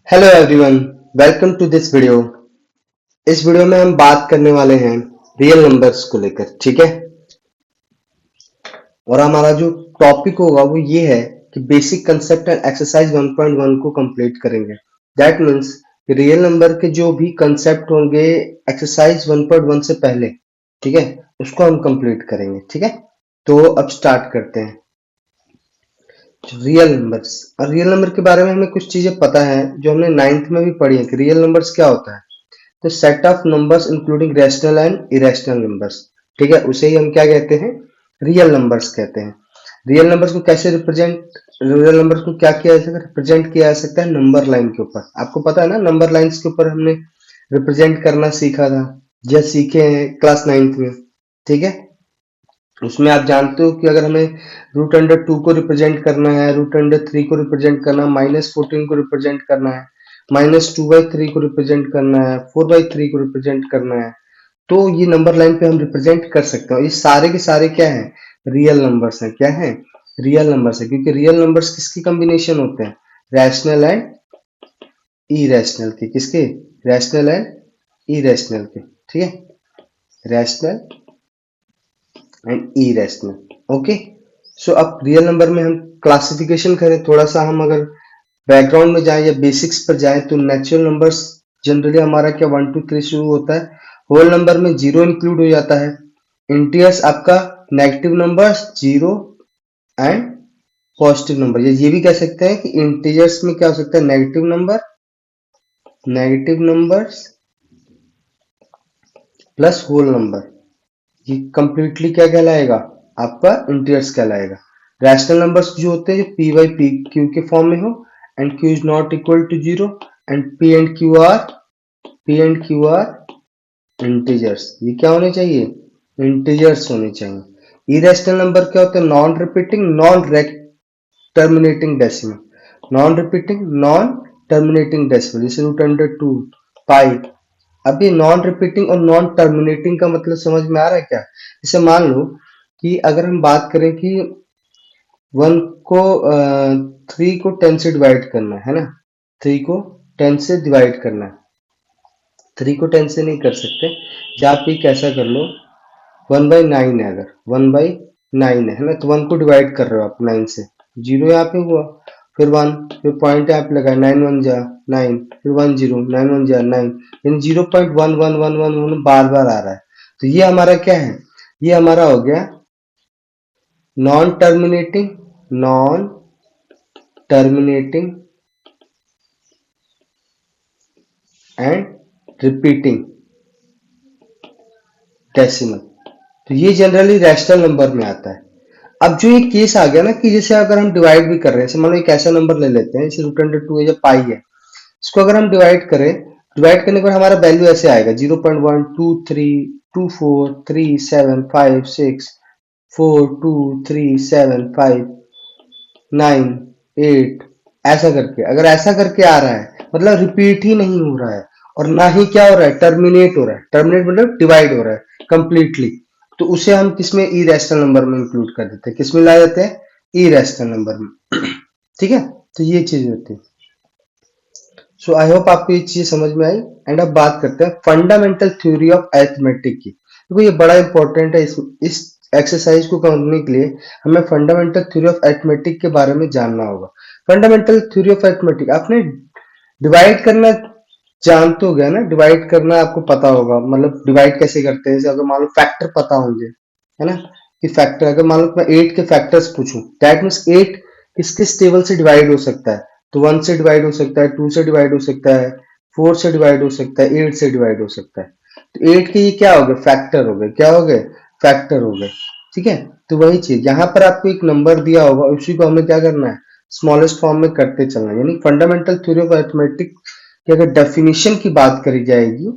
Hello everyone, welcome to this video. इस video में हम बात करने वाले हैं रियल नंबर्स को लेकर, ठीक है। और हमारा जो टॉपिक होगा वो ये है कि बेसिक कंसेप्ट एंड एक्सरसाइज 1.1 को कंप्लीट करेंगे। दैट मीन्स रियल नंबर के जो भी कंसेप्ट होंगे एक्सरसाइज 1.1 से पहले, ठीक है, उसको हम कंप्लीट करेंगे, ठीक है। तो अब स्टार्ट करते हैं रियल नंबर्स। और रियल नंबर के बारे में हमें कुछ चीजें पता है जो हमने नाइन्थ में भी पढ़ी है कि रियल नंबर्स क्या होता है। तो set of numbers including rational and irrational numbers, ठीक है, उसे ही हम क्या कहते हैं, रियल नंबर्स कहते हैं। रियल नंबर्स को कैसे रिप्रेजेंट, रियल नंबर्स को क्या किया जा सकता है, रिप्रेजेंट किया जा सकता है नंबर लाइन के ऊपर। आपको पता है ना, नंबर लाइंस के ऊपर हमने रिप्रेजेंट करना सीखा था या सीखे हैं क्लास नाइन्थ में, ठीक है। उसमें आप जानते हो कि अगर हमें रूट अंडर टू को रिप्रेजेंट करना है, रूट अंडर थ्री को रिप्रेजेंट करना है, -14 को रिप्रेजेंट करना है, -2/3 को रिप्रेजेंट करना है, 4/3 को रिप्रेजेंट करना है, तो ये नंबर लाइन पे हम रिप्रेजेंट कर सकते हैं। ये सारे के सारे क्या हैं, रियल नंबर्स हैं। क्या हैं, रियल नंबर्स है, क्योंकि रियल नंबर्स किसकी कॉम्बिनेशन होते हैं, रैशनल एंड इरेशनल के। किसके, रैशनल एंड इरेशनल के, ठीक है, रैशनल एंड इरेशनल। ओके, सो अब रियल नंबर में हम क्लासिफिकेशन करें थोड़ा सा, हम अगर बैकग्राउंड में जाएं या बेसिक्स पर जाएं तो नेचुरल नंबर्स जनरली हमारा क्या 1 2 3 शुरू होता है। होल नंबर में जीरो इंक्लूड हो जाता है। इंटीजर्स आपका negative numbers zero and positive number, ये भी कह सकते हैं कि इंटीजर्स में क्या हो सकता है, negative number, negative numbers plus whole number, ये कंप्लीटली क्या कहलाएगा, आपका इंटीजर्स कहलाएगा। रैशनल नंबर्स जो होते हैं जो पी बाई पी क्यू के फॉर्म में हो and Q is not equal to zero and P and Q are integers, ये क्या होने चाहिए, इंटीजर्स होने चाहिए। इरेशनल नंबर क्या होते हैं, non repeating non terminating decimal, non repeating non terminating decimal, जैसे रूट अंडर टू, पाई। अब ये नॉन रिपीटिंग और नॉन टर्मिनेटिंग का मतलब समझ में आ रहा है क्या। जैसे मान लो कि अगर हम बात करें कि वन को थ्री को 10 से डिवाइड करना है ना, थ्री को 10 से डिवाइड करना है, थ्री को 10 से नहीं कर सकते, या आप ये कैसा कर लो, 1/9 है, अगर 1/9 है ना, तो वन को डिवाइड कर रहे हो आप 9 से, जीरो यहाँ पे हुआ, फिर वन, फिर पॉइंट यहाँ पे लगा 9 1 जा 9, फिर 1 0, 9 1 जा 9, यानी 0.1111 बार बार आ रहा है। तो ये हमारा क्या है, ये हमारा हो गया non terminating, non terminating and repeating decimal. तो ये जनरली रैशनल नंबर में आता है। अब जो ये केस आ गया ना कि जैसे अगर हम डिवाइड भी कर रहे हैं, जैसे मान लो एक ऐसा नंबर ले लेते हैं जैसे रूट अंडर टू है या पाई है, इसको अगर हम डिवाइड करें, डिवाइड करने पर हमारा वैल्यू ऐसे आएगा 0.1232756423759 ऐसा करके, अगर ऐसा करके आ रहा है मतलब रिपीट ही नहीं हो रहा है, और ना ही क्या हो रहा है, टर्मिनेट हो रहा है, टर्मिनेट मतलब डिवाइड हो रहा है कंप्लीटली, तो उसे हम किसमें, इरेशनल नंबर में इंक्लूड कर देते हैं। किसमें ला जाते हैं, इरेशनल नंबर में। ठीक है, तो ये चीज होती है। सो आई होप आपको ये चीज समझ में आई। एंड अब बात करते हैं फंडामेंटल थ्योरी ऑफ अरिथमेटिक की। देखो ये बड़ा इंपॉर्टेंट है, इस एक्सरसाइज को करने के लिए हमें फंडामेंटल थ्योरी ऑफ अरिथमेटिक के बारे में जानना होगा। फंडामेंटल थ्योरी ऑफ अरिथमेटिक, आपने डिवाइड करना जानते हो गया ना, डिवाइड करना आपको पता होगा, मतलब डिवाइड कैसे करते हैं। जैसे अगर मान लो फैक्टर पता होंगे, है ना, कि फैक्टर अगर मान लो मैं 8 के फैक्टर्स पूछूं, दैट मीन्स 8 किस किस टेबल से डिवाइड हो सकता है, तो 1 से डिवाइड हो सकता है, 2 से डिवाइड हो सकता है, 4 से डिवाइड हो सकता है, 8 से डिवाइड हो सकता है। तो 8 के ये क्या हो गए, फैक्टर हो गए, क्या हो गए, फैक्टर हो गए। ठीक है, तो वही चीज यहाँ पर आपको एक नंबर दिया होगा, उसी को हमें क्या करना है, स्मॉलेस्ट फॉर्म में करते चलना है। यानी फंडामेंटल थ्योरी ऑफ अरिथमेटिक की अगर डेफिनेशन की बात करी जाएगी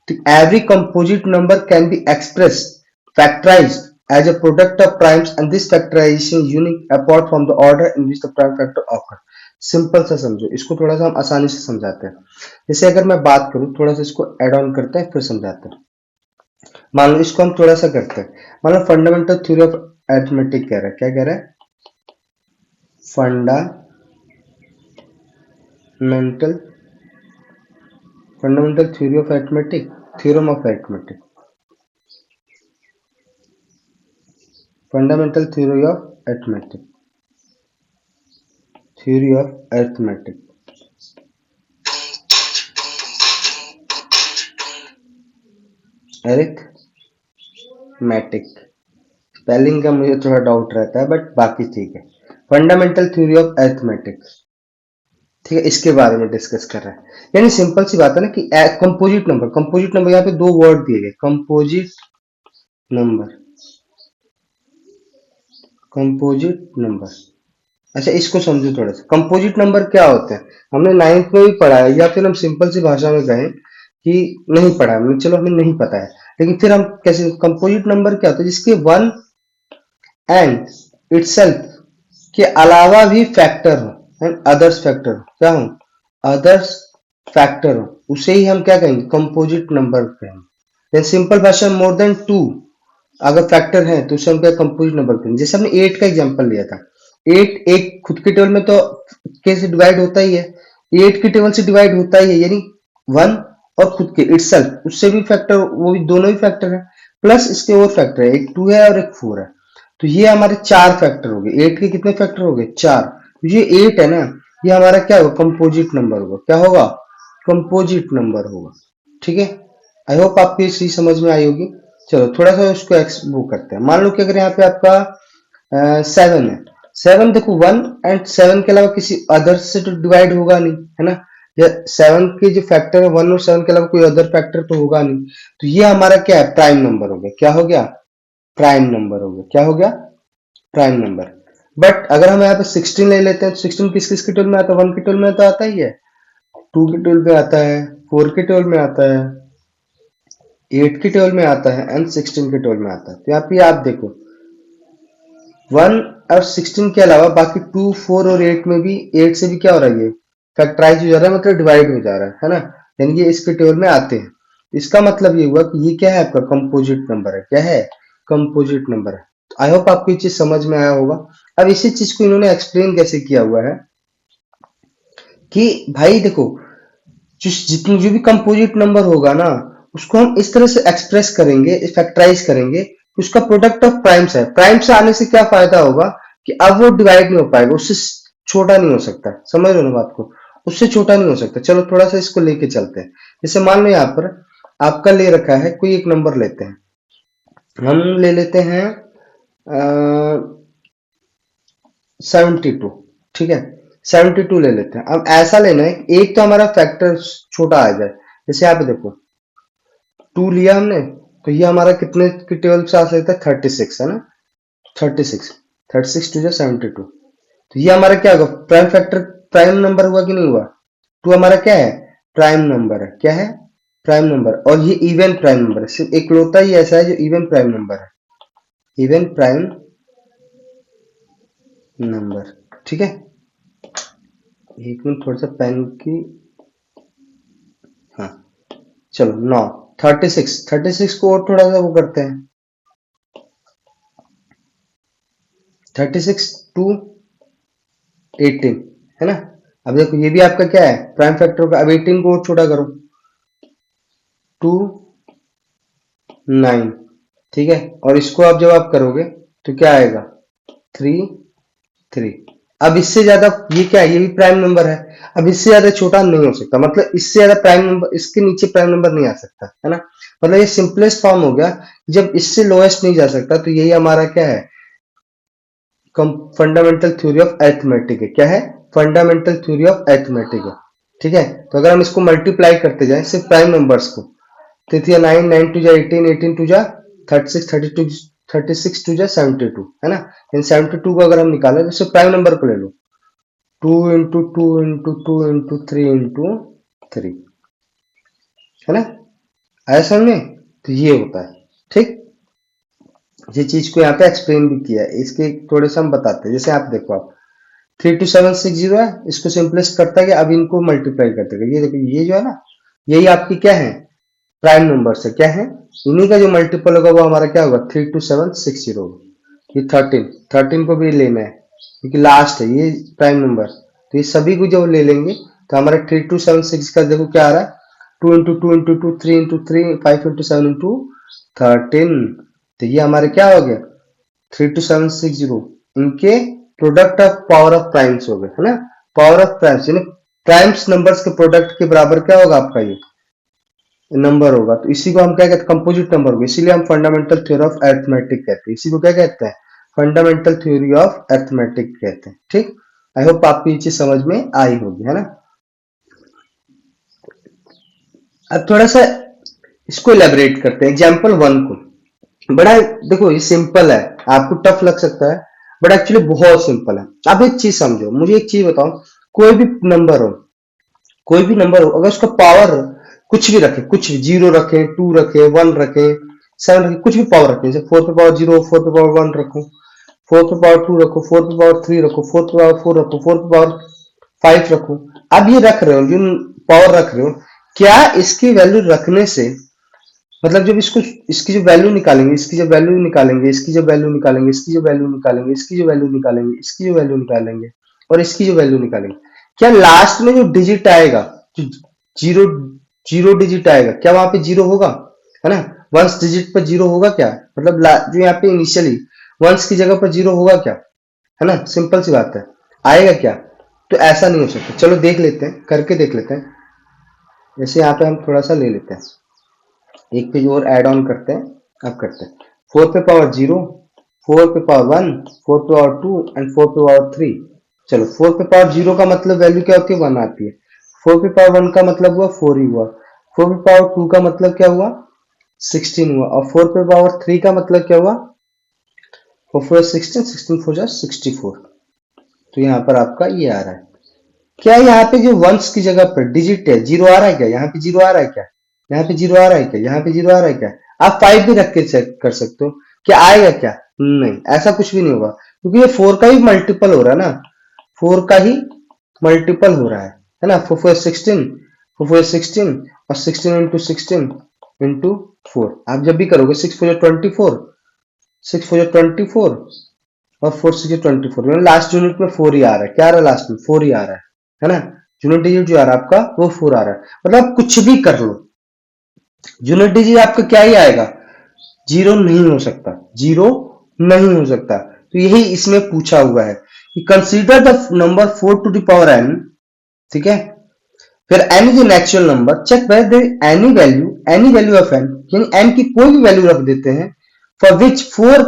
तो every composite number can be express factorised as a product of primes and this factorization is unique apart from the order in which the prime factor occur। Simple सा समझो इसको, थोड़ा सा हम आसानी से समझाते हैं। जैसे अगर मैं बात करूं, थोड़ा सा इसको एड ऑन करते हैं फिर समझाते हैं। मान लो इसको हम थोड़ा सा करते हैं, मान लो फंडामेंटल थ्योरी ऑफ अरिथमेटिक कह रहा है, क्या कह रहा है, fundamental fundamental theory of arithmetic, theorem of arithmetic, fundamental theory of arithmetic, theory of arithmetic, arithmetic. Spelling का मुझे थोड़ा डाउट रहता है बट बाकी ठीक है। फंडामेंटल थ्योरी ऑफ अरिथमेटिक, ठीक है, इसके बारे में डिस्कस कर रहे हैं। यानी सिंपल सी बात है ना कि कंपोजिट नंबर, कंपोजिट नंबर यहाँ पे दो वर्ड दिए गए, कंपोजिट नंबर, कंपोजिट नंबर। अच्छा इसको समझो थोड़ा सा, कंपोजिट नंबर क्या होते हैं, हमने नाइन्थ में भी पढ़ा है या फिर हम सिंपल सी भाषा में कहें कि नहीं पढ़ा है, चलो हमें नहीं पता है, लेकिन फिर हम कैसे, कंपोजिट नंबर क्या होता है, जिसके वन एंड इटसेल्फ के अलावा भी फैक्टर हो एंड अदर्स फैक्टर हो, क्या हो, अदर्स फैक्टर हो, उसे ही हम क्या कहेंगे, कंपोजिट नंबर कहेंगे। सिंपल भाषा में मोर देन टू अगर फैक्टर है तो उसे हम क्या कंपोजिट नंबर कहेंगे। जैसे हमने 8 का एग्जांपल लिया था, 8 एक खुद के टेबल में तो कैसे डिवाइड होता ही है, 8 के टेबल से डिवाइड होता ही है, यानी 1 और खुद के इटसेल्फ उससे भी फैक्टर, वो भी दोनों ही फैक्टर है, प्लस इसके और फैक्टर है, एक 2 है और एक 4 है, तो ये हमारे 4 फैक्टर हो गए। 8 के कितने फैक्टर हो गए, 4, तो ये 8 है ना, ये हमारा क्या होगा, कंपोजिट नंबर होगा, क्या होगा, कंपोजिट नंबर होगा। ठीक है, आई होप आपको ये चीज समझ में आई होगी। चलो थोड़ा सा उसको वो करते हैं। मान लो कि अगर यहाँ पे आपका 7 है, 7 देखो 1 एंड 7 के अलावा किसी अदर से तो डिवाइड होगा नहीं, है ना, या 7 के जो फैक्टर है 1 और 7 के अलावा कोई अदर फैक्टर तो होगा नहीं, तो ये हमारा क्या है, प्राइम नंबर हो गया, क्या हो गया, प्राइम नंबर हो गया, क्या हो गया, प्राइम नंबर। बट अगर हम यहाँ पे 16 ले लेते हैं तो 16 किस किस के टेबल में आता है, 1 के टेबल में तो आता ही है, 2 के टेबल में आता है, 4 के टेबल में आता है, 8 के टेबल में आता है एंड 16 के टेबल में आता है। तो यहाँ पे आप देखो 1 और 16 के अलावा बाकी 2, 4 और 8 में भी 8 से भी क्या हो रहा है, ये फैक्टराइज हो जा रहा है, मतलब डिवाइड हो जा रहा है ना, यानी ये इसके टेबल में आते हैं। इसका मतलब ये हुआ कि ये क्या है, आपका कंपोजिट नंबर है, क्या है, कंपोजिट नंबर है। आई होप आपको ये चीज समझ में आया होगा। अब इसी चीज को इन्होंने एक्सप्लेन कैसे किया हुआ है कि भाई देखो, जितनी जो भी कंपोजिट नंबर होगा ना, उसको हम इस तरह से एक्सप्रेस करेंगे, फैक्टराइज करेंगे, उसका प्रोडक्ट ऑफ प्राइम्स है। प्राइम्स आने से क्या फायदा होगा कि अब वो डिवाइड नहीं हो पाएगा, उससे छोटा नहीं हो सकता, समझ रहे हो ना बात को, उससे छोटा नहीं हो सकता। चलो थोड़ा सा इसको लेके चलते हैं। जैसे मान लो यहाँ पर आपका ले रखा है, कोई एक नंबर लेते हैं, हम ले लेते हैं 72, ठीक है, 72 ले लेते हैं। अब ऐसा लेना है कि एक तो हमारा फैक्टर छोटा आ जाए, जैसे यहाँ पे देखो 2 लिया हमने, तो ये हमारा कितने के टेबल से आ सकता है, 36 है ना, 36, 36 टू 72, तो ये हमारा क्या होगा, प्राइम फैक्टर, प्राइम नंबर हुआ कि नहीं हुआ, 2 हमारा क्या है, प्राइम नंबर है, क्या है, प्राइम नंबर, और ये इवन प्राइम नंबर है, सिर्फ इकलौता ही ऐसा है जो इवन प्राइम नंबर है, इवन प्राइम नंबर। ठीक है, एक मिनट थोड़ा सा पेन की, हाँ चलो 9, 36, 36 को और थोड़ा सा वो करते हैं, 36 टू 18, है ना। अब देखो ये भी आपका क्या है, प्राइम फैक्टर का, अब 18 को और छोटा करो, 2 9, ठीक है, और इसको आप जब आप करोगे तो क्या आएगा, 3 3। अब इससे ज्यादा ये क्या है, ये भी प्राइम नंबर है, अब इससे ज्यादा छोटा नहीं हो सकता, मतलब इससे ज्यादा प्राइम नंबर, इसके नीचे प्राइम नंबर नहीं आ सकता, है ना, मतलब ये सिंपलेस्ट फॉर्म हो गया, जब इससे लोएस्ट नहीं जा सकता तो यही हमारा क्या है, फंडामेंटल थ्योरी ऑफ अरिथमेटिक है, क्या है, फंडामेंटल थ्योरी ऑफ अरिथमेटिक है। ठीक है, तो अगर हम इसको मल्टीप्लाई करते जाएं सिर्फ प्राइम नंबर्स को, तो 9 9 टू जा 18, 18 टू जा 36, 32, 36 टू जा 72, है ना, इन 72 को अगर हम निकालें तो सिर्फ प्राइम नंबर को ले लो, 2 इंटू 2 इंटू 2 इंटू 3 इंटू 3, है ना, आया समझ में, तो ये होता है। ठीक, ये चीज को यहाँ पे एक्सप्लेन भी किया है, इसके थोड़े से हम बताते हैं। जैसे आप देखो, आप 32760 है, इसको सिंपलेस्ट करता है कि अब इनको मल्टीप्लाई करते हैं, ये देखो ये जो है ना, यही आपकी क्या है, प्राइम नंबर से क्या है, इन्हीं का जो मल्टीपल होगा वो हमारा क्या होगा, 32760 होगा। ये 13, 13 को भी लेना है क्योंकि लास्ट है ये प्राइम नंबर, तो ये सभी को जब ले लेंगे तो हमारा 3276 का देखो क्या आ रहा है, 2 into 2 into 2, 3 into 3, 5 into 7 into 13। तो ये हमारे क्या हो गया, 32760 इनके product of power of primes हो गए, है ना। पावर ऑफ प्राइम्स यानी प्राइम्स नंबर्स के प्रोडक्ट के बराबर क्या होगा आपका ये नंबर होगा। तो इसी को हम क्या कहते हैं, कंपोजिट नंबर होगा। इसीलिए हम फंडामेंटल थ्योरी ऑफ अरिथमेटिक कहते हैं। इसी को क्या कहते हैं, फंडामेंटल थ्योरी ऑफ अरिथमेटिक कहते हैं। ठीक, आई होप आपको ये चीज समझ में आई होगी, है ना। अब थोड़ा सा इसको इलेबरेट करते हैं एग्जाम्पल 1 को। बड़ा देखो ये सिंपल है, आपको टफ लग सकता है बट एक्चुअली बहुत सिंपल है। अब एक चीज समझो, मुझे एक चीज बताओ, कोई भी नंबर हो, कोई भी नंबर हो, अगर उसका पावर कुछ भी रखे, कुछ भी, 0 रखे, 2 रखे, 1 रखे, 7 रखे, कुछ भी पावर रखे, जैसे 4 पे पावर 0, 4 पे पावर 1 रखो, 4 पे पावर 2 रखो, 4 पे पावर 3 रखो, 4 पे पावर 4 रखो, 4 पे पावर 5 रखो। अब ये रख रहे हो, जो पावर रख रहे हो, क्या इसकी वैल्यू रखने से, मतलब जब इसको, इसकी जो वैल्यू निकालेंगे, इसकी जो वैल्यू निकालेंगे, इसकी जो वैल्यू निकालेंगे, इसकी जो वैल्यू निकालेंगे, इसकी जो वैल्यू निकालेंगे, इसकी जो वैल्यू निकालेंगे और इसकी जो वैल्यू निकालेंगे, क्या लास्ट में जो डिजिट आएगा, जो जीरो जीरो डिजिट आएगा, क्या वहां पे जीरो होगा, है ना। वंस डिजिट पर जीरो होगा क्या, मतलब जो यहाँ पे इनिशियली वंस की जगह पर जीरो होगा क्या, है ना। सिंपल सी बात है, आएगा क्या। तो ऐसा नहीं हो सकता। चलो देख लेते हैं, करके देख लेते हैं। जैसे यहाँ पे हम थोड़ा सा ले लेते हैं, एक पेज और ऐड ऑन करते हैं। अब करते हैं 4 पे पावर 0, 4 पे पावर 1, 4 पे पावर 2 एंड 4 पे पावर 3। चलो 4 पे पावर 0 का मतलब वैल्यू क्या होती है, 1 आती है। 4 पे पावर 1 का मतलब हुआ 4 ही हुआ। 4 पे पावर 2 का मतलब क्या हुआ, 16 हुआ। और 4 पे पावर 3 का मतलब क्या हुआ, 4 4 16, 16 4 64। तो यहाँ पर आपका ये आ रहा है। क्या यहाँ पे जो वंस की जगह पर डिजिट है, जीरो आ रहा है क्या, यहाँ पे जीरो आ रहा है क्या, यहाँ पे जीरो आ रहा है क्या, यहाँ पे जीरो आ रहा है क्या। आप 5 भी रख के चेक कर सकते हो, क्या आएगा क्या, नहीं, ऐसा कुछ भी नहीं होगा, क्योंकि ये 4 का ही मल्टीपल हो रहा है ना, 4 का ही मल्टीपल हो रहा है ना। 4 4 16, 4 4 16 और 16 इंटू 16 इंटू 4। आप जब भी करोगे 6 4 24, 6 4 24 और 4 6 24, लास्ट यूनिट में 4 ही आ रहा है। क्या आ रहा है, लास्ट में 4 ही आ रहा है ना। यूनिट डिजिट जो आ रहा है आपका वो 4 आ रहा है। मतलब आप कुछ भी कर लो, यूनिट डिजिट आपका क्या ही आएगा, जीरो नहीं हो सकता, जीरो नहीं हो सकता। तो यही इसमें पूछा हुआ है कि consider the number 4 to the power n, ठीक है। फिर n is a natural number, check whether any value of n, यानी n की कोई भी वैल्यू रख देते हैं, for which 4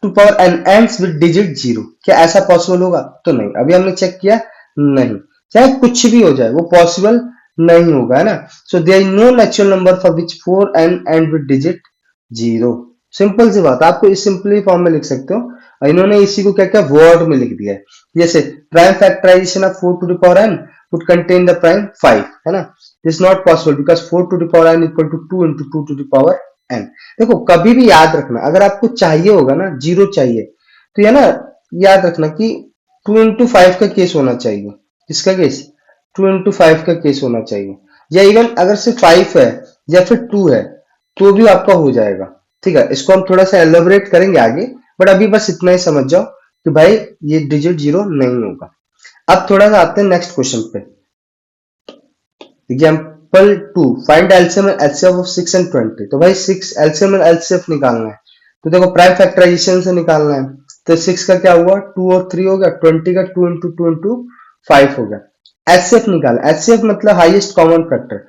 to power n ends with digit 0। क्या ऐसा पॉसिबल होगा, तो नहीं। अभी हमने चेक किया, नहीं, चाहे कुछ भी हो जाए वो पॉसिबल नहीं होगा, है ना। So there is no natural number for which 4n end with digit 0। Simple सी बात, आपको इस सिंपली फॉर्म में लिख सकते हो। और इन्होंने इसी को क्या क्या वर्ड में लिख दिया है, जैसे prime factorisation of 4 to the power n would contain the prime 5, है ना। This not possible because 4 to the power n equal to 2 into 2 to the power n। देखो कभी भी याद रखना, अगर आपको चाहिए होगा ना, जीरो चाहिए, तो ये ना याद रखना कि 2 इंटू 5 का केस होना चाहिए। किसका केस, 2 इंटू 5 का केस होना चाहिए। या इवन अगर सिर्फ 5 है या फिर 2 है तो भी आपका हो जाएगा, ठीक है। इसको हम थोड़ा सा एलोबरेट करेंगे आगे, बट अभी बस इतना ही समझ जाओ कि भाई ये डिजिट जीरो नहीं होगा। अब थोड़ा सा आते हैं नेक्स्ट क्वेश्चन पे। Example 2, find LCM and HCF of 6 and 20। तो भाई 6 एलसीएम एंड एचसीएफ निकालना है, तो देखो प्राइम फैक्टराइजेशन से निकालना है। तो 6 का क्या हुआ, 2 और 3 हो गया, 20 का 2 इंटू 2 इंटू 5 हो गया। एचसीएफ निकालना, एचसीएफ मतलब हाईएस्ट कॉमन फैक्टर।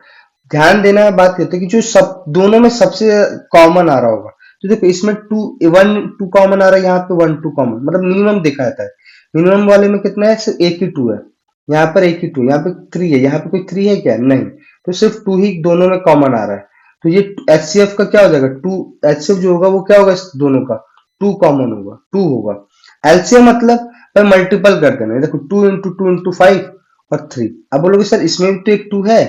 ध्यान देना है बात कहते हैं कि जो सब दोनों में सबसे कॉमन आ रहा होगा। तो देखो इसमें 2 1 2 कॉमन आ रहा है, यहाँ पे 1 2 कॉमन, मतलब मिनिमम देखा जाता है। मिनिमम वाले में कितना है, सिर्फ एक ही 2 है, यहाँ पर एक ही 2, यहाँ पे 3 है, यहाँ पे कोई 3 है क्या, नहीं। तो सिर्फ 2 ही दोनों में कॉमन आ रहा है। तो ये एचसीएफ का क्या हो जाएगा, 2 एचसीएफ जो होगा वो क्या होगा, इस दोनों का 2 कॉमन होगा, 2 होगा। एलसीएम मतलब मल्टीपल कर देना, देखो 2 इंटू 2 इंटू 5 और 3। अब बोलोगे सर इसमें भी तो एक 2 है,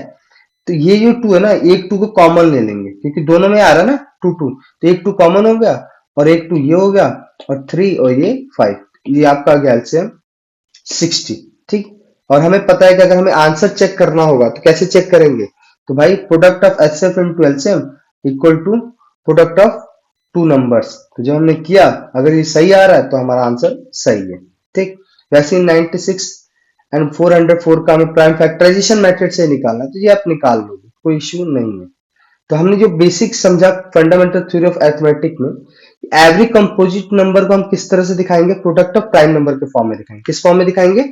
तो ये जो 2 है ना, एक 2 को कॉमन ले लेंगे क्योंकि दोनों में आ रहा है ना 2 2, तो एक 2 कॉमन हो गया और एक 2 ये हो गया और 3 और ये 5। ये आपका आ गया एलसीएम 60, ठीक। और हमें पता है कि अगर हमें आंसर चेक करना होगा तो कैसे चेक करेंगे, तो भाई product of HCF into LCM equal to product of two numbers. तो जब हमने किया, अगर ये सही आ रहा है तो हमारा आंसर सही है, ठीक। वैसे 96 एंड 404 का हमें प्राइम फैक्टराइजेशन मेथड से निकालना है, तो ये आप निकाल लोगे। कोई इश्यू नहीं है। तो हमने जो बेसिक समझा फंडामेंटल थ्योरी ऑफ अरिथमेटिक में, एवरी कंपोजिट नंबर को हम किस तरह से दिखाएंगे, प्रोडक्ट ऑफ प्राइम नंबर के फॉर्म में दिखाएंगे। किस फॉर्म में दिखाएंगे,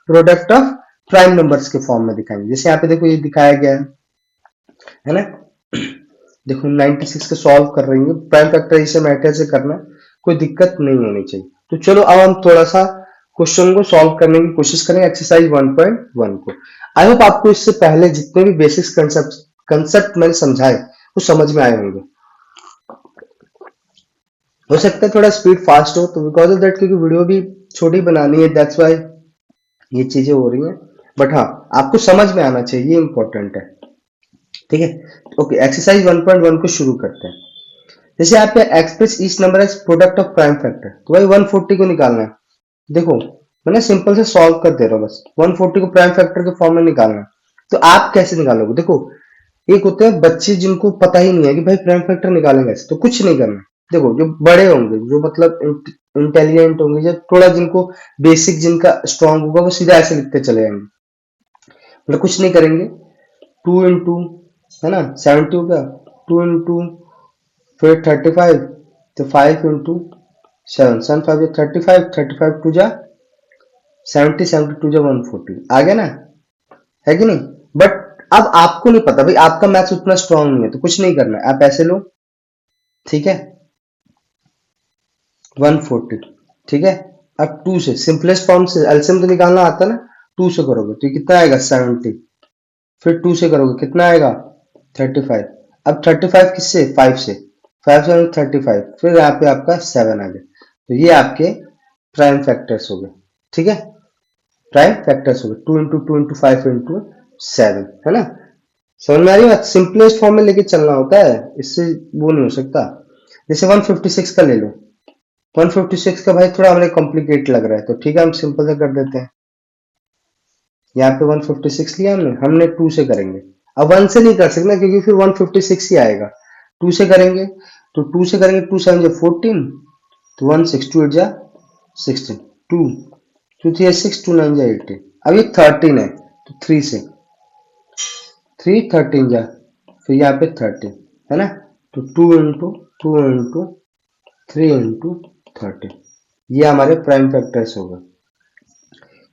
प्रोडक्ट ऑफ प्राइम नंबर्स के फॉर्म में दिखाएंगे। जैसे यहाँ पे देखो ये दिखाया गया है ना, देखो 96 को सॉल्व कर रही है, प्राइम फैक्टराइजेशन मेथड से करना, कोई दिक्कत नहीं होनी चाहिए। तो चलो अब हम थोड़ा सा क्वेश्चन को सॉल्व करने की कोशिश करेंगे, एक्सरसाइज 1.1 को। आई होप आपको इससे पहले जितने भी बेसिक कंसेप्ट मैंने समझाए वो समझ में आए होंगे। हो सकता है थोड़ा स्पीड फास्ट हो, तो बिकॉज ऑफ दैट, क्योंकि वीडियो भी छोटी बनानी है, दैट्स वाई ये चीजें हो रही हैं। बट हाँ, आपको समझ में आना चाहिए, ये इंपॉर्टेंट है। ठीक है, ओके, एक्सरसाइज 1.1 को शुरू करते हैं। जैसे आप express each number as product of prime factor, तो भाई 140 को निकालना है। देखो मैंने सिंपल से सॉल्व कर दे रहा हूँ, बस 140 को प्राइम फैक्टर के फॉर्म में निकालना है। तो आप कैसे निकालोगे, देखो एक होते हैं बच्चे जिनको पता ही नहीं है कि भाई प्राइम फैक्टर निकालेंगे ऐसे, तो कुछ नहीं करना। देखो जो बड़े होंगे, जो मतलब इंटेलिजेंट होंगे, जो थोड़ा जिनको बेसिक जिनका स्ट्रांग होगा, वो सीधा ऐसे लिखते चले जाएंगे, मतलब कुछ नहीं करेंगे। 2 इंटू, है ना, 70 हो गया, 2 इंटू फिर 35, तो 5 इंटू 7, 7 5 35, 35 टू जा 70, 72 जा 140, आ गया ना, है कि नहीं। बट अब आपको नहीं पता भाई, आपका मैथ्स उतना स्ट्रांग नहीं है, तो कुछ नहीं करना है, आप ऐसे लो, ठीक है, 140, ठीक है। अब 2 से सिंपलेस्ट फॉर्म से एलसीएम तो निकालना आता है ना, 2 से करोगे तो कितना आएगा 70, फिर 2 से करोगे कितना आएगा 35। अब 35 किससे, 5 से, 5 से 35, फिर यहाँ पे आपका 7 आ गया। तो ये आपके प्राइम फैक्टर्स हो गए, ठीक है, प्राइम फैक्टर्स हो गए 2 इंटू 2 इंटू 5 इंटू 7, है ना। समझ में आ रही बात, सिंपलेस्ट फॉर्म में लेके चलना होता है, इससे वो नहीं हो सकता। जैसे 156 का ले लो, 156 का भाई थोड़ा हमें कॉम्प्लिकेट लग रहा है, तो ठीक है हम सिंपल से कर देते हैं। यहाँ पे 156 लिया हमने, 2 से करेंगे। अब 1 से नहीं कर सकते क्योंकि फिर 156 ही आएगा। 2 से करेंगे, तो 2 से करेंगे, 2 7 जा 14, तो 1 6 2 8 जा 16, 2 2 3 6 2 9 जा 18। अब ये 13 है, तो 3 से 3 13 जा, फिर यहाँ पे 13, है ना। तो 2 इंटू 2 इंटू 3 इंटू 13, ये हमारे प्राइम फैक्टर्स होगा।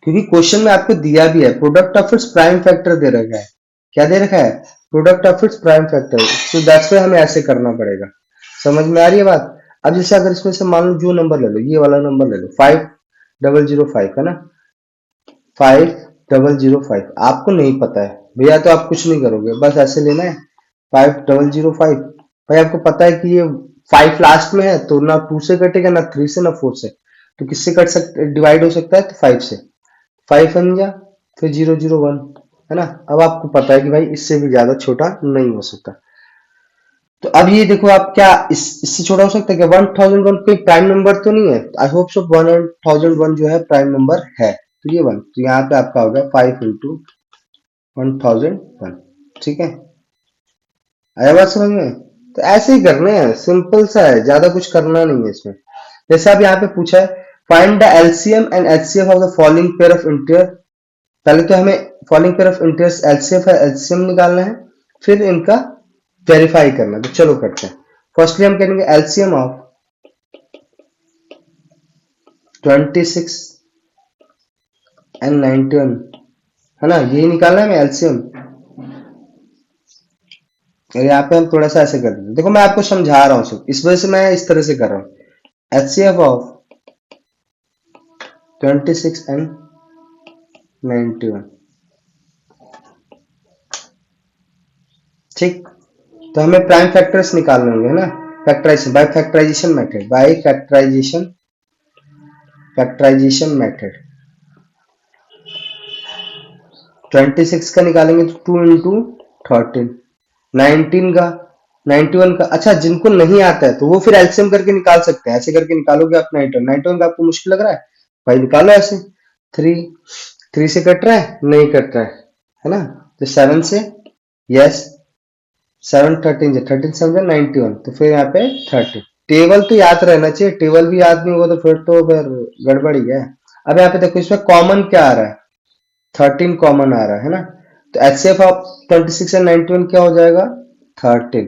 क्योंकि क्वेश्चन में आपको दिया भी है product of its prime factor दे रखा है, क्या दे रखा है, product of its prime factor, तो दैट्स व्हाई हमें ऐसे करना पड़ेगा। समझ में आ रही है बात। अब जैसे अगर इसमें से मान लो जो नंबर ले लो, ये वाला नंबर ले लो 5005, है ना, 5005, आपको नहीं पता है भैया, तो आप कुछ नहीं करोगे, बस ऐसे लेना है 5005। भाई आपको पता है कि ये 5 लास्ट में है, तो ना 2 से कटेगा, ना 3 से, ना 4 से, तो किससे कट सकते, डिवाइड हो सकता है, तो 5 से, 5 बन गया, फिर 001, है ना। अब आपको पता है कि भाई इससे भी ज्यादा छोटा नहीं हो सकता। तो अब ये देखो आप क्या इससे छोटा हो सकता है क्या, 1001 कोई प्राइम नंबर तो नहीं है, आई होप सो 1001 जो है प्राइम नंबर है, तो ये 1, तो यहाँ पे आपका हो गया 5 इंटू 1001, ठीक है, आया बात समझ में। तो ऐसे ही करने हैं, सिंपल सा है, ज्यादा कुछ करना नहीं है इसमें। जैसे अब यहाँ पे पूछा है find the LCM and HCF of the following pair of integer, पहले तो हमें following pair of integers LCF है एलसीएम निकालना है, फिर इनका वेरीफाई करना है। तो चलो करते हैं। फर्स्टली हम करेंगे एलसीएम ऑफ 26 एंड 91, है ना, यही निकालना है हमें एलसीएम। और यहाँ पे हम थोड़ा सा ऐसे कर देते हैं, देखो मैं आपको समझा रहा हूँ सिर्फ, इस वजह से मैं इस तरह से कर रहा हूँ। एचसीएफ ऑफ 26 एंड 91, ठीक। तो हमें प्राइम फैक्टर्स निकालने होंगे, है ना, factorisation by factorisation method, by factorisation method. 26 का निकालेंगे तो 2 इंटू 13, 19 का, 91 का, अच्छा जिनको नहीं आता है तो वो फिर एलसीएम करके निकाल सकते हैं, ऐसे करके निकालोगे आप 91 का, आपको मुश्किल लग रहा है भाई निकालो ऐसे, 3 से कट रहा है, नहीं कट रहा है ना, तो 7 से, यस 7 13 से 13 7 91, तो फिर यहाँ पे 30। टेबल तो याद रहना चाहिए, टेबल भी याद नहीं होगा तो फिर गड़बड़ ही है। अब यहाँ पे देखो इसमें कॉमन क्या आ रहा है, 13 कॉमन आ रहा है ना, तो एचसीएफ ऑफ 26 एंड 91 क्या हो जाएगा 13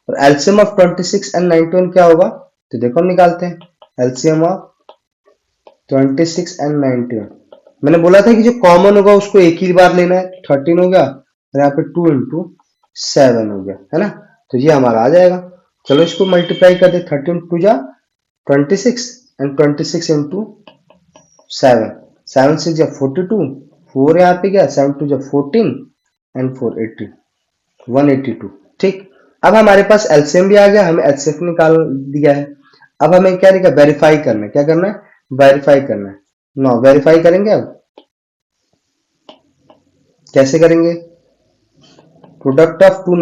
और एलसीएम ऑफ 26 एंड 91 क्या होगा तो देखो हम निकालते हैं एलसीएम ऑफ 26 एंड 91 मैंने बोला था कि जो कॉमन होगा उसको एक ही बार लेना है 13 हो गया और यहाँ पे 2 इंटू 7 हो गया है ना तो ये हमारा आ जाएगा चलो इसको मल्टीप्लाई कर दे 13 टू जा 26 एंड 26 इंटू 7 7 6 जा 42 4 यहाँ पे गया 7 2 जा 14 एंड 4 80 182 ठीक अब हमारे पास एलसीएम भी आ गया हमें एचसीएफ निकाल दिया है अब हमें क्या रहेगा वेरीफाई करना है क्या करना है वेरीफाई करना है नो वेरीफाई करेंगे अब कैसे करेंगे product of two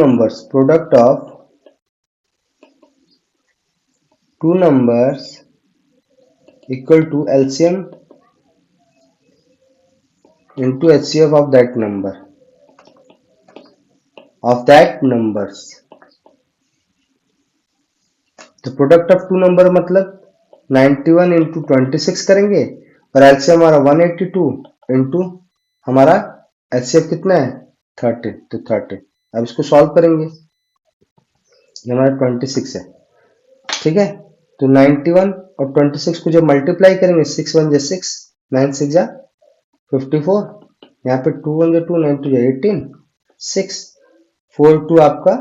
numbers equal to LCM into HCF of that numbers तो प्रोडक्ट ऑफ टू नंबर मतलब 91 इंटू 26 करेंगे और एलसीएम हमारा 182 इंटू हमारा एचसीएफ कितना है 30 तो 30 अब इसको सॉल्व करेंगे ये हमारा 26 है ठीक है तो 91 और 26 को जब मल्टीप्लाई करेंगे 6 1 जा 6 9 6 जा 54 यहाँ पे 2 1 जा 2 9 2 जा 18 6 4 2 आपका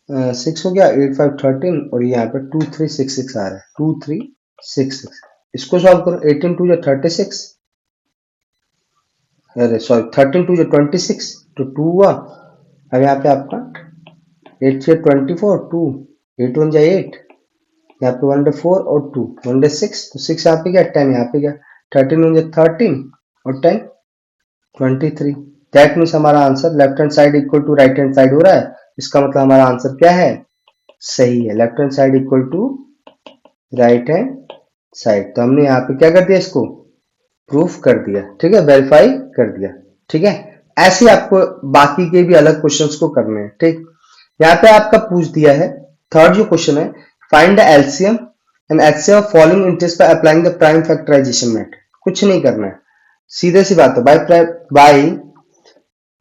6 हो गया 8 5 13 और यहाँ पे 2 3 6 6 आ रहा है 2 3 6 6 इसको सॉल्व करो 18 2 जा 36 अरे सॉरी 13 2 जा 26 तो 2 हुआ अब यहाँ पे आपका 8 3 24 2 8 1 जा 8 यहाँ पे 1 4 और 2 1 6 तो 6 यहाँ पे गया 10 यहाँ पे गया 13 1 जा 13 और 10 23 दैट मीन्स हमारा answer left hand side equal to right hand side हो रहा है इसका मतलब हमारा आंसर क्या है सही है left hand side equal to right hand side तो हमने यहाँ पे क्या कर दिया इसको प्रूफ कर दिया ठीक है वेरीफाई कर दिया ठीक है ऐसे आपको बाकी के भी अलग क्वेश्चंस को करने हैं ठीक यहाँ पे आपका पूछ दिया है थर्ड जो क्वेश्चन है find the LCM and HCF of following interest by applying the prime factorisation method कुछ नहीं करना है सीधे सी बात है बाय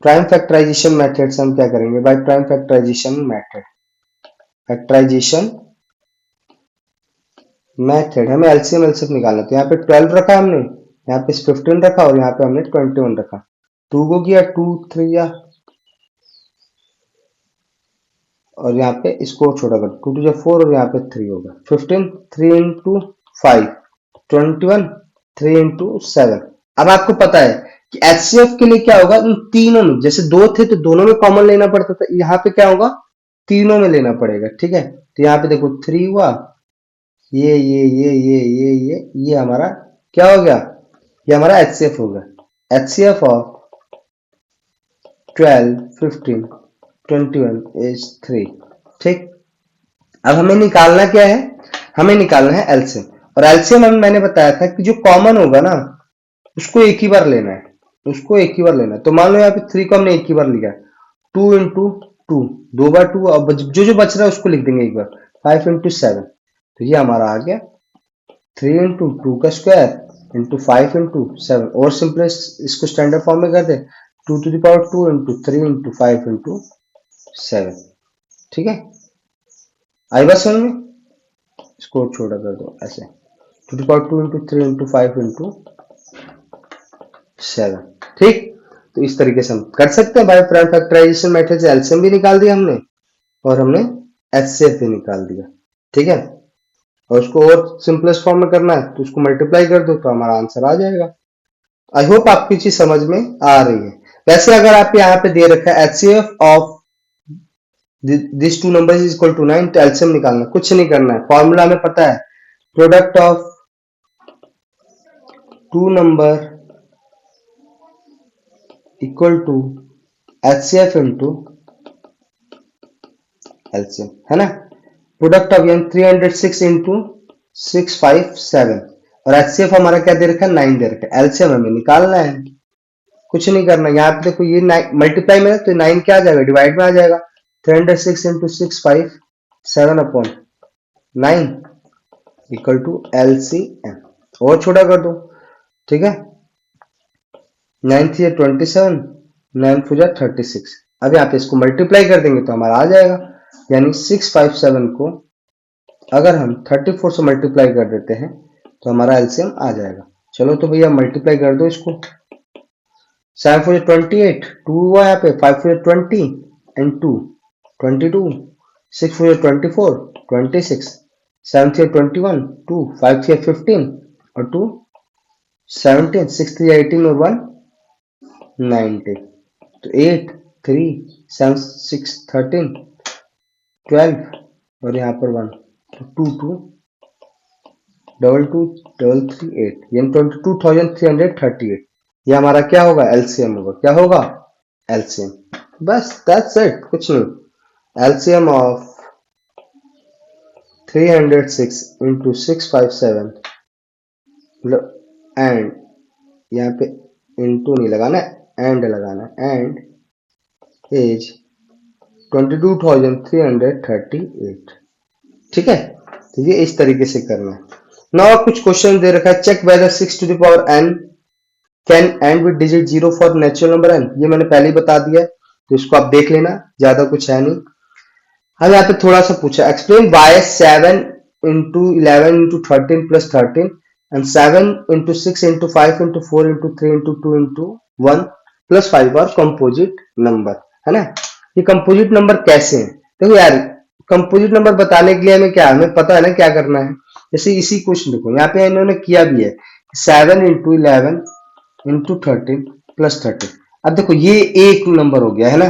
प्राइम फैक्टराइजेशन मेथड से हम क्या करेंगे बाय प्राइम फैक्टराइजेशन मेथड हमें एलसीएम एलसीएफ निकालना तो यहाँ पे 12 रखा हमने यहाँ पे 15 रखा और यहाँ पे हमने 21 रखा 2 को किया 2 3 या और यहाँ पे इसको छोटा कर 2 2 4 और यहाँ पे 3 होगा 15 3 इंटू 5 21 3 इंटू 7 अब आपको पता है कि एचसीएफ के लिए क्या होगा इन तीनों में जैसे दो थे तो दोनों में कॉमन लेना पड़ता था यहाँ पे क्या होगा तीनों में लेना पड़ेगा ठीक है तो यहाँ पे देखो 3 हुआ ये हमारा क्या हो गया ये हमारा एचसीएफ होगा एचसीएफ ऑफ 12 15 21 इज 3 ठीक अब हमें निकालना क्या है हमें निकालना है एलसीएम और एलसीएम हमें मैंने बताया था कि जो कॉमन होगा ना उसको एक ही बार लेना है तो मान लो यहाँ पे 3 को हमने एक ही बार लिया 2 इंटू 2 2 बार 2 अब जो बच रहा है उसको लिख देंगे एक बार 5 इंटू 7 तो ये हमारा आ गया 3 इंटू 2 का स्क्वायर इंटू 5 इंटू 7 और सिंपलेस्ट इसको स्टैंडर्ड फॉर्म में कर दे 2 to the power 2 into 3 into 5 into 7 ठीक है आई बात समझ में इसको छोटा कर दो ऐसे 2 to power 2 into 3 into 5 into 7 ठीक तो इस तरीके से हम कर सकते हैं बाय प्राइम फैक्टराइजेशन मेथड से एलसीएम भी निकाल दिया हमने और हमने एचसीएफ भी निकाल दिया ठीक है और उसको और सिंपलेस्ट फॉर्म में करना है तो उसको मल्टीप्लाई कर दो तो हमारा आंसर आ जाएगा आई होप आपकी चीज समझ में आ रही है वैसे अगर आप यहाँ पे दे रखा है HCF of this two numbers is equal to 9 तो एलसीएम निकालना कुछ नहीं करना है फॉर्मूला हमें पता है product of two number equal to HCF into LCM है ना प्रोडक्ट ऑफ 306 इंटू 657 और एचसीएफ हमारा क्या दे रखा है 9 दे रखा है एलसीएम हमें निकालना है कुछ नहीं करना यहाँ पे देखो ये मल्टीप्लाई में तो 9 क्या आ जाएगा डिवाइड में आ जाएगा 306 into 657 upon 9 equal to LCM और छोटा कर दो ठीक है 9 3 27 9 4 36। अब यहाँ पे इसको मल्टीप्लाई कर देंगे तो हमारा आ जाएगा, यानी 657 को अगर हम 34 से मल्टीप्लाई कर देते हैं तो हमारा एलसीएम आ जाएगा। चलो तो भैया मल्टीप्लाई कर दो इसको। 7 4 28, 2 हुआ यहाँ पे, 5 4 20 एंड 2 22, 6 4 24 26, 7 3 21 2, 5 3 15 और 2 17, 6 3 18 और 1 19। तो 8 3 7 6 13 12 और यहाँ पर 1, तो 2 2 डबल 2 डबल 3 8, यानी 22,338। ये हमारा क्या होगा, एलसीएम होगा। क्या होगा, एलसीएम। बस दैट्स इट, कुछ नहीं। एलसीएम ऑफ 306 इंटू 657 एंड, यहाँ पे इंटू नहीं लगाना, एंड लगाना, एंड इज 22,338। ठीक है, तो ये इस तरीके से करना है। नाउ कुछ क्वेश्चन दे रखा है, check whether 6 to the power n can end with digit 0 for natural number n। ये मैंने पहले ही बता दिया है, तो इसको आप देख लेना, ज्यादा कुछ है नहीं। हम यहाँ पे थोड़ा सा पूछा, explain why 7 into 11 into 13 plus 13 and 7 into 6 into 5 into 4 into 3 into 2 into 1 plus 5 और कंपोजिट नंबर, है ना। ये कंपोजिट नंबर कैसे हैं, देखो यार, कंपोजिट नंबर बताने के लिए हमें क्या, हमें पता है ना क्या करना है। जैसे इसी क्वेश्चन देखो, यहाँ पे इन्होंने किया भी है, 7 इंटू 11 इंटू 13 प्लस 13। अब देखो ये एक नंबर हो गया, है ना,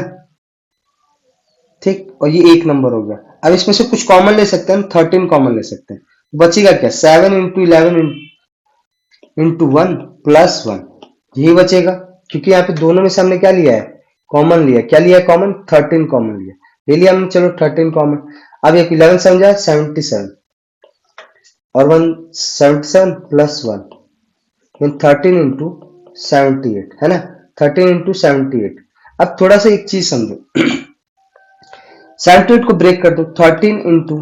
ठीक, और ये एक नंबर हो गया। अब इसमें से कुछ कॉमन ले सकते हैं, 13 कॉमन ले सकते हैं, बचेगा क्या, 7 इंटू 11 इंटू 1 प्लस 1, यही बचेगा, क्योंकि यहाँ पे दोनों में से हमने क्या लिया है, कॉमन लिया। क्या लिया है, कॉमन, 13 कॉमन लिया, ले लिया हमने, चलो 13 कॉमन। अब एक 11 समझा, 77 और 1 77 प्लस 1, 13 इंटू 78, है ना, 13 इंटू 78। अब थोड़ा सा एक चीज समझो, 78 को ब्रेक कर दो, 13 इंटू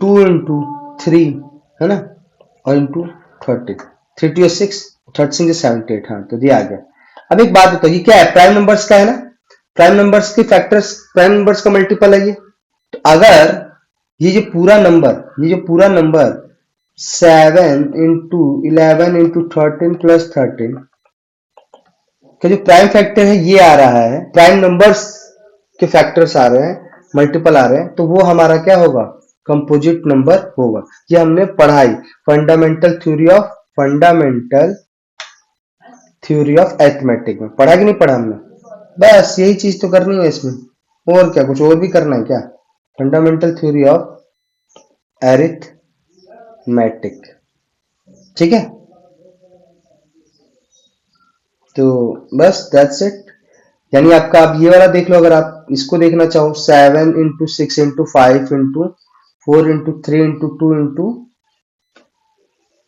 2 इंटू 3, है ना, और इंटू 30, 3 2 6, 13 78, हाँ, तो ये आ गया। अब एक बात बताओ, ये क्या है, प्राइम नंबर्स का है ना, प्राइम नंबर्स के फैक्टर्स, प्राइम नंबर्स का मल्टीपल है ये। तो अगर ये जो पूरा नंबर 7 इंटू 11 इंटू 13 प्लस 13 का जो प्राइम फैक्टर है ये आ रहा है, प्राइम नंबर्स के फैक्टर्स आ रहे हैं, मल्टीपल आ रहे हैं, तो वो हमारा क्या होगा, कंपोजिट नंबर होगा। ये हमने पढ़ाई फंडामेंटल थ्योरी ऑफ अरिथमेटिक में पढ़ा कि नहीं पढ़ा हमने। बस यही चीज तो करनी है इसमें, और क्या, कुछ और भी करना है क्या, फंडामेंटल थ्योरी ऑफ अरिथमेटिक, ठीक है। तो बस दैट्स इट, यानी आपका, आप ये वाला देख लो, अगर आप इसको देखना चाहो, 7 into 6 into 5 into 4 into 3 into 2 into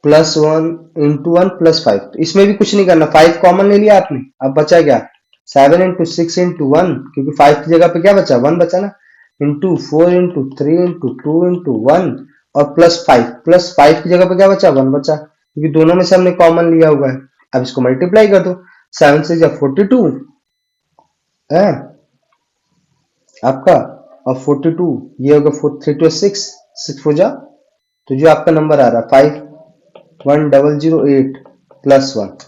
plus 1 into 1 plus 5, तो इसमें भी कुछ नहीं करना, 5 कॉमन ले लिया आपने, अब बचा क्या, 7 इंटू 6 इंटू 1, क्योंकि 5 की जगह पे क्या बचा, 1 बचा ना, इंटू 4 इंटू 3 इंटू 2 इंटू 1 और प्लस 5 की जगह पे क्या बचा, 1 बचा, क्योंकि दोनों में से हमने कॉमन लिया हुआ है। अब इसको मल्टीप्लाई कर दो, 7 से जब 42 है आपका, और 42 ये होगा 3 2 6 6 हो जा, तो जो आपका नंबर आ रहा है 51008 प्लस 1,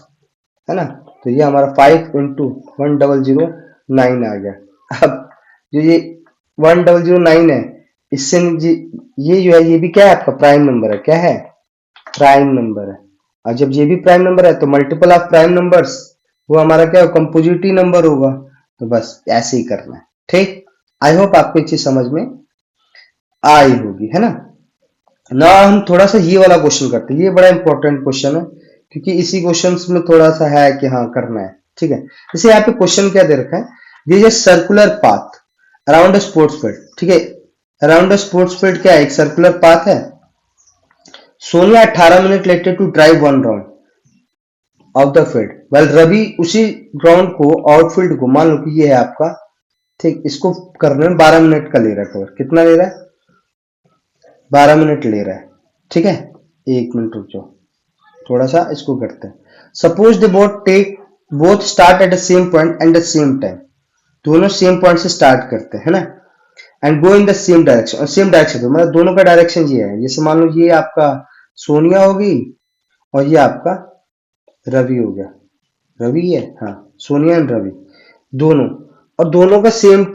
है ना, तो ये हमारा 5 इंटू 1009 आ गया। अब जो ये 1009 है, इससे ये जो है, ये भी क्या है आपका, प्राइम नंबर है, क्या है, प्राइम नंबर है। और जब ये भी प्राइम नंबर है तो मल्टीपल ऑफ प्राइम नंबर्स, वो हमारा क्या, कंपोजिट नंबर होगा। तो बस ऐसे ही करना है, ठीक। आई होप आपको ये चीज समझ में आई होगी, है ना। ना हम थोड़ा सा ये वाला क्वेश्चन करते हैं, ये बड़ा इंपॉर्टेंट क्वेश्चन है, क्योंकि इसी क्वेश्चन में थोड़ा सा है कि हाँ करना है, ठीक है। जैसे यहाँ पे क्वेश्चन क्या दे रखा है, ये circular path around a sports field, ठीक है, अराउंड अ स्पोर्ट्स फील्ड क्या है, एक सर्कुलर पाथ है। सोनिया 18 मिनट लेटेड to drive 1 round of the field, well Ravi उसी ग्राउंड को, आउटफील्ड को, मान लो कि ये है आपका, ठीक, इसको करने में 12 मिनट का ले रहा है कवर, कितना ले रहा है, 12 मिनट ले रहा है, ठीक है। 1 मिनट रुक जाओ, थोड़ा सा इसको करते हैं। Suppose the boat take both start at the same point and the same time, दोनों सेम पॉइंट से स्टार्ट करते हैं ना, and go in the same direction, और सेम डायरेक्शन पे मतलब दोनों का डायरेक्शन ये है, जैसे मान लो ये आपका सोनिया होगी और ये आपका रवि हो गया, रवि है हाँ, सोनिया एंड रवि दोनों, और दोनों का सेम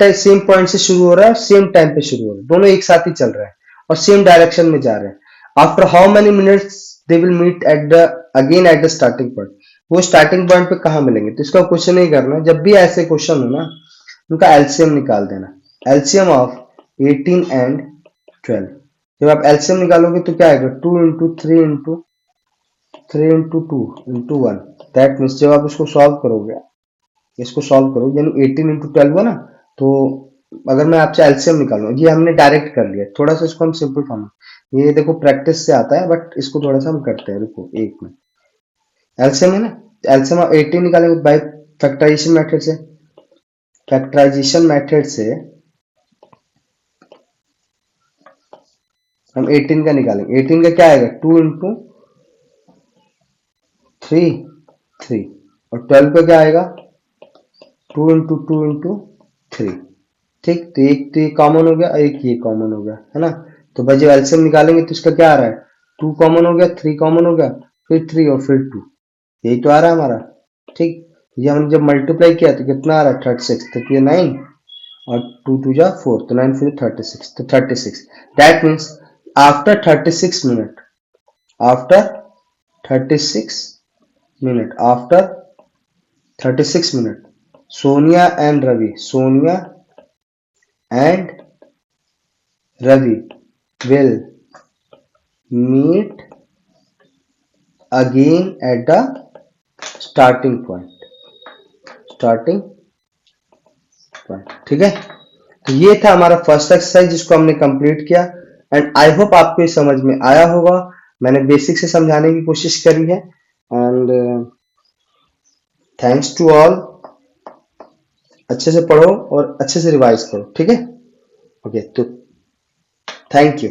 पॉइंट से शुरू हो रहा है, सेम टाइम पे शुरू हो रहा है, दोनों एक साथ ही चल रहे हैं और सेम डायरेक्शन में जा रहे हैं। After how many minutes they will meet at the again at the starting point, वो स्टार्टिंग पॉइंट पे कहाँ मिलेंगे, तो इसका क्वेश्चन नहीं करना, जब भी ऐसे क्वेश्चन हो ना उनका एलसीएम निकाल देना, एलसीएम ऑफ 18 एंड 12, जब आप एलसीएम निकालोगे तो क्या आएगा 2 into 3 into 3 into 2 into 1, that means जब आप इसको सॉल्व करोगे, इसको सॉल्व करो यानी 18 इंटू 12 है ना, तो अगर मैं आपसे एलसीएम निकालूं, ये हमने डायरेक्ट कर लिया, थोड़ा सा इसको हम सिंपल फॉर्म, ये देखो प्रैक्टिस से आता है बट इसको थोड़ा सा हम करते हैं, रुको एक मिनट, एलसीएम है ना, एलसीएम 18 निकालेंगे बाय फैक्टराइजेशन मेथड से, फैक्टराइजेशन मेथड से हम 18 का निकालेंगे, 18 का क्या आएगा 2 इंटू 3 3, और 12 का क्या आएगा 2 इंटू 2 इंटू 3, ठीक, तो ये कॉमन हो गया, एक ये कॉमन हो गया है ना, तो भाई जब एलसीएम निकालेंगे तो इसका क्या आ रहा है 2 कॉमन हो गया, 3 कॉमन हो गया, फिर 3 और फिर 2, यही तो आ रहा है हमारा, ठीक, ये हमने जब मल्टीप्लाई किया तो कितना आ रहा है 36, तो ये 9 और 2 2 जा 4, तो 9 फिर 36, तो 36, that means after 36 minute, after 36 minute, after 36 minute, Sonia and Ravi, Sonia and Ravi will meet again at the starting point, starting point, ठीक है, तो ये था हमारा फर्स्ट एक्सरसाइज जिसको हमने कंप्लीट किया, एंड आई होप आपको ये समझ में आया होगा, मैंने बेसिक से समझाने की कोशिश करी है, एंड थैंक्स टू ऑल, अच्छे से पढ़ो और अच्छे से रिवाइज करो, ठीक है, ओके, तो थैंक यू।